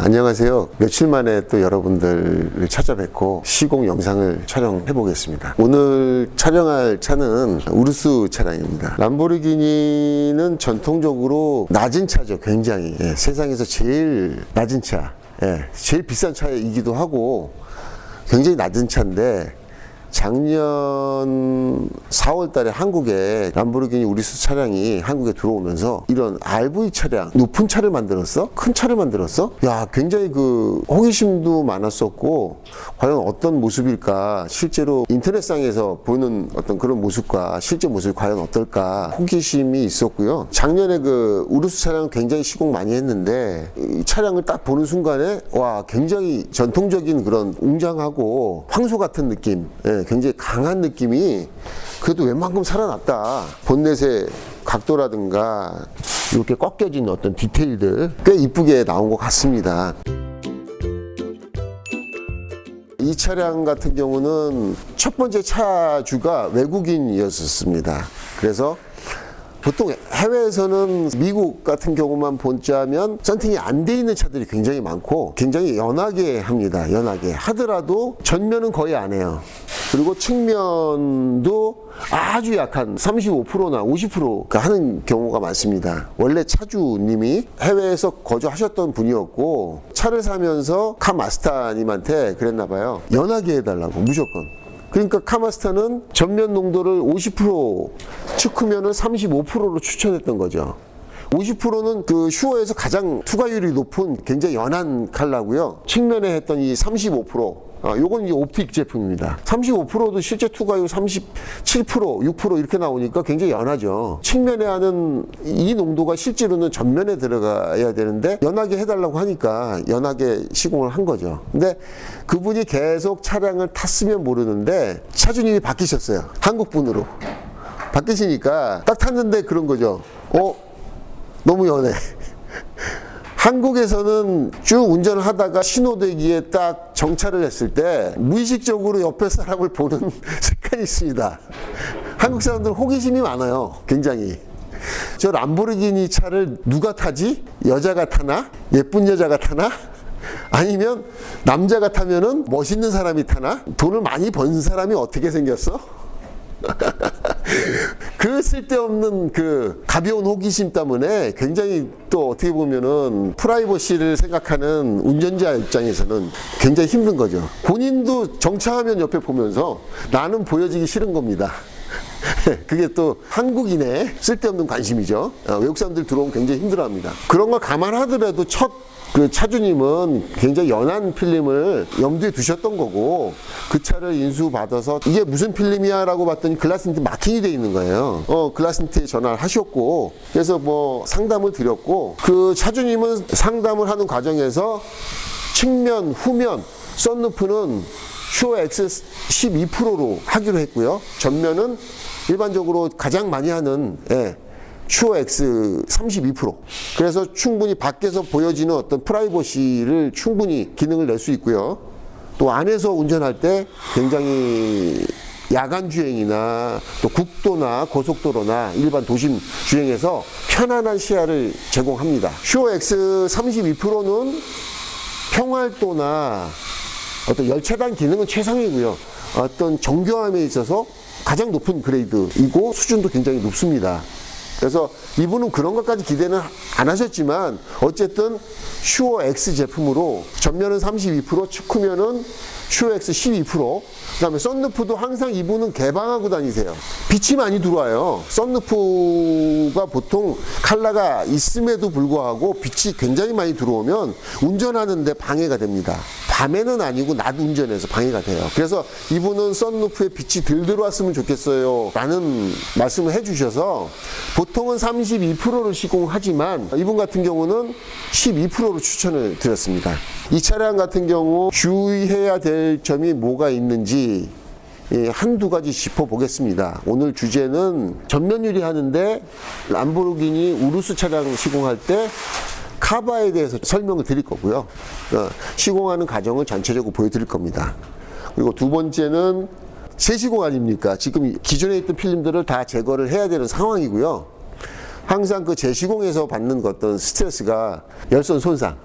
안녕하세요. 며칠 만에 또 여러분들을 찾아뵙고 시공 영상을 촬영해 보겠습니다. 오늘 촬영할 차는 우루스 차량입니다. 람보르기니는 전통적으로 낮은 차죠. 굉장히 세상에서 제일 낮은 차, 제일 비싼 차이기도 하고 굉장히 낮은 차인데, 작년 4월 달에 한국에 람보르기니 우루스 차량이 한국에 들어오면서 이런 RV 차량, 높은 차를 만들었어? 큰 차를 만들었어? 야, 굉장히 호기심도 많았었고, 과연 어떤 모습일까? 실제로 인터넷상에서 보는 어떤 그런 모습과 실제 모습이 과연 어떨까? 호기심이 있었고요. 작년에 우루스 차량 굉장히 시공 많이 했는데, 이 차량을 딱 보는 순간에 와, 굉장히 전통적인 그런 웅장하고 황소 같은 느낌, 굉장히 강한 느낌이 그래도 웬만큼 살아났다. 본넷의 각도라든가 이렇게 꺾여진 어떤 디테일들 꽤 이쁘게 나온 것 같습니다. 이 차량 같은 경우는 첫 번째 차주가 외국인이었습니다. 그래서 보통 해외에서는 미국 같은 경우만 본자면 썬팅이 안 돼 있는 차들이 굉장히 많고 굉장히 연하게 합니다. 연하게 하더라도 전면은 거의 안 해요. 그리고 측면도 아주 약한 35%나 50% 하는 경우가 많습니다. 원래 차주님이 해외에서 거주하셨던 분이었고 차를 사면서 카마스타님한테 그랬나 봐요. 연하게 해달라고 무조건. 그러니까 카마스타는 전면 농도를 50%, 측후면은 35%로 추천했던 거죠. 50%는 슈어에서 가장 투과율이 높은 굉장히 연한 컬러고요. 측면에 했던 이 35%, 요건 이제 옵틱 제품입니다. 35%도 실제 투과율 37%, 6% 이렇게 나오니까 굉장히 연하죠. 측면에 하는 이 농도가 실제로는 전면에 들어가야 되는데 연하게 해달라고 하니까 연하게 시공을 한 거죠. 근데 그분이 계속 차량을 탔으면 모르는데 차주님이 바뀌셨어요. 한국 분으로. 바뀌시니까 딱 탔는데 그런 거죠. 너무 연해. 한국에서는 쭉 운전을 하다가 신호대기에 딱 정차를 했을 때 무의식적으로 옆에 사람을 보는 습관이 있습니다. 한국 사람들은 호기심이 많아요. 굉장히. 저 람보르기니 차를 누가 타지? 여자가 타나? 예쁜 여자가 타나? 아니면 남자가 타면은 멋있는 사람이 타나? 돈을 많이 번 사람이 어떻게 생겼어? 그 쓸데없는 가벼운 호기심 때문에 굉장히 또 어떻게 보면은 프라이버시를 생각하는 운전자 입장에서는 굉장히 힘든 거죠. 본인도 정차하면 옆에 보면서 나는 보여지기 싫은 겁니다. 그게 또 한국인의 쓸데없는 관심이죠. 외국 사람들 들어오면 굉장히 힘들어합니다. 그런 걸 감안하더라도 첫 차주님은 굉장히 연한 필름을 염두에 두셨던 거고, 그 차를 인수받아서 이게 무슨 필름이야 라고 봤더니 글라스니트 마킹이 돼 있는 거예요. 글라스니트에 전화를 하셨고, 그래서 상담을 드렸고, 그 차주님은 상담을 하는 과정에서 측면, 후면, 썬루프는 슈어 X 12%로 하기로 했고요. 전면은 일반적으로 가장 많이 하는 슈어 X 32%. 그래서 충분히 밖에서 보여지는 어떤 프라이버시를 충분히 기능을 낼 수 있고요. 또 안에서 운전할 때 굉장히 야간 주행이나 또 국도나 고속도로나 일반 도심 주행에서 편안한 시야를 제공합니다. 슈어 X 32%는 평활도나 어떤 열차단 기능은 최상이고요. 어떤 정교함에 있어서 가장 높은 그레이드이고 수준도 굉장히 높습니다. 그래서 이분은 그런 것까지 기대는 안 하셨지만 어쨌든 슈어 X 제품으로 전면은 32%, 측후면은 슈어 X 12%, 그 다음에 썬루프도 항상 이분은 개방하고 다니세요. 빛이 많이 들어와요. 썬루프가 보통 컬러가 있음에도 불구하고 빛이 굉장히 많이 들어오면 운전하는데 방해가 됩니다. 밤에는 아니고 낮 운전에서 방해가 돼요. 그래서 이분은 썬루프에 빛이 덜 들어왔으면 좋겠어요 라는 말씀을 해주셔서 보통은 32%를 시공하지만 이분 같은 경우는 12%로 추천을 드렸습니다. 이 차량 같은 경우 주의해야 될 점이 뭐가 있는지 한두 가지 짚어보겠습니다. 오늘 주제는 전면 유리하는데 람보르기니 우루스 차량 시공할 때 카바에 대해서 설명을 드릴 거고요. 시공하는 과정을 전체적으로 보여드릴 겁니다. 그리고 두 번째는 재시공 아닙니까? 지금 기존에 있던 필름들을 다 제거를 해야 되는 상황이고요. 항상 재시공에서 받는 어떤 스트레스가 열선 손상,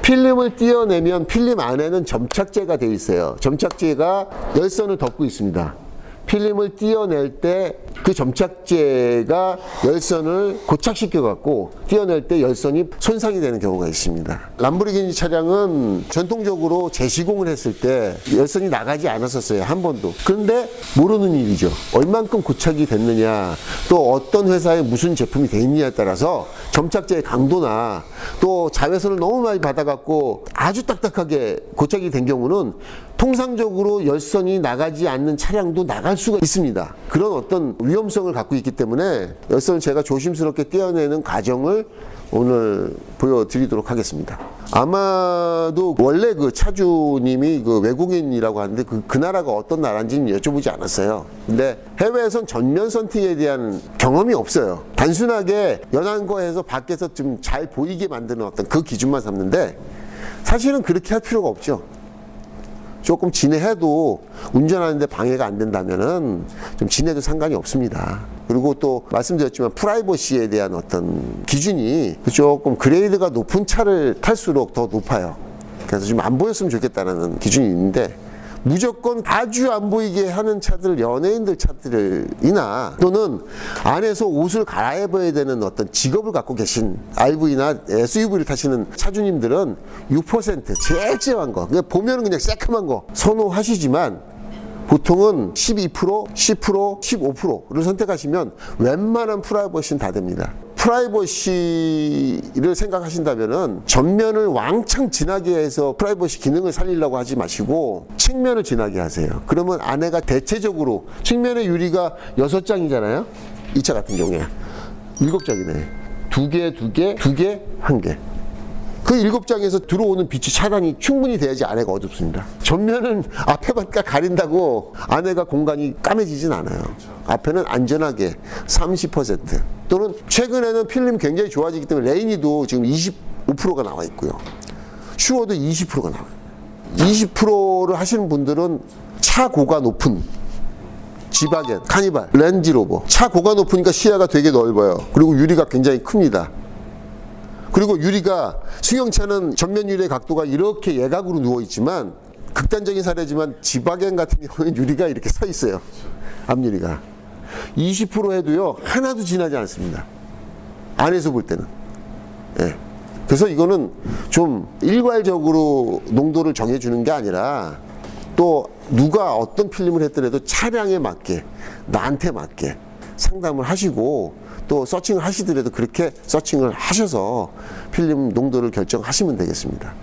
필름을 떼어내면 필름 안에는 점착제가 되어 있어요. 점착제가 열선을 덮고 있습니다. 필름을 떼어낼 때 그 점착제가 열선을 고착시켜 갖고 떼어낼 때 열선이 손상이 되는 경우가 있습니다. 람보르기니 차량은 전통적으로 재시공을 했을 때 열선이 나가지 않았었어요. 한 번도. 그런데 모르는 일이죠. 얼만큼 고착이 됐느냐, 또 어떤 회사에 무슨 제품이 돼 있느냐에 따라서 점착제의 강도나 또 자외선을 너무 많이 받아갖고 아주 딱딱하게 고착이 된 경우는 통상적으로 열선이 나가지 않는 차량도 나갈 수가 있습니다. 그런 어떤 위험성을 갖고 있기 때문에 열선을 제가 조심스럽게 떼어내는 과정을 오늘 보여드리도록 하겠습니다. 아마도 원래 그 차주님이 그 외국인이라고 하는데 그 나라가 어떤 나라인지는 여쭤보지 않았어요. 근데 해외에선 전면 선팅에 대한 경험이 없어요. 단순하게 연한 거에서 밖에서 좀 잘 보이게 만드는 어떤 그 기준만 삼는데 사실은 그렇게 할 필요가 없죠. 조금 진해해도 운전하는데 방해가 안 된다면은 좀 진해도 상관이 없습니다. 그리고 또 말씀드렸지만 프라이버시에 대한 어떤 기준이 조금 그레이드가 높은 차를 탈수록 더 높아요. 그래서 좀 안 보였으면 좋겠다는 기준이 있는데 무조건 아주 안 보이게 하는 차들, 연예인들 차들이나 또는 안에서 옷을 갈아입어야 되는 어떤 직업을 갖고 계신 RV나 SUV를 타시는 차주님들은 6% 제일 쨍한 거, 그냥 보면은 그냥 새까만 거 선호하시지만 보통은 12%, 10%, 15%를 선택하시면 웬만한 프라이버시는 다 됩니다. 프라이버시를 생각하신다면은 전면을 왕창 진하게 해서 프라이버시 기능을 살리려고 하지 마시고 측면을 진하게 하세요. 그러면 안에가 대체적으로 측면의 유리가 6장이잖아요. 이 차 같은 경우에 7장이네. 2개, 2개, 2개, 1개. 그 7장에서 들어오는 빛이 차단이 충분히 돼야지 안에가 어둡습니다. 전면은 앞에만 가린다고 안에가 공간이 까매지진 않아요. 앞에는 안전하게 30% 또는 최근에는 필름 굉장히 좋아지기 때문에 레이니도 지금 25%가 나와 있고요. 슈어도 20%가 나와요. 20%를 하시는 분들은 차 고가 높은 지바겐, 카니발, 랜지로버 차 고가 높으니까 시야가 되게 넓어요. 그리고 유리가 굉장히 큽니다. 그리고 유리가 승용차는 전면 유리의 각도가 이렇게 예각으로 누워 있지만 극단적인 사례지만 지바겐 같은 경우는 유리가 이렇게 서 있어요. 앞유리가 20% 해도요 하나도 진하지 않습니다. 안에서 볼 때는. 예. 그래서 이거는 좀 일괄적으로 농도를 정해주는 게 아니라 또 누가 어떤 필름을 했더라도 차량에 맞게 나한테 맞게 상담을 하시고 또 서칭을 하시더라도 그렇게 서칭을 하셔서 필름 농도를 결정하시면 되겠습니다.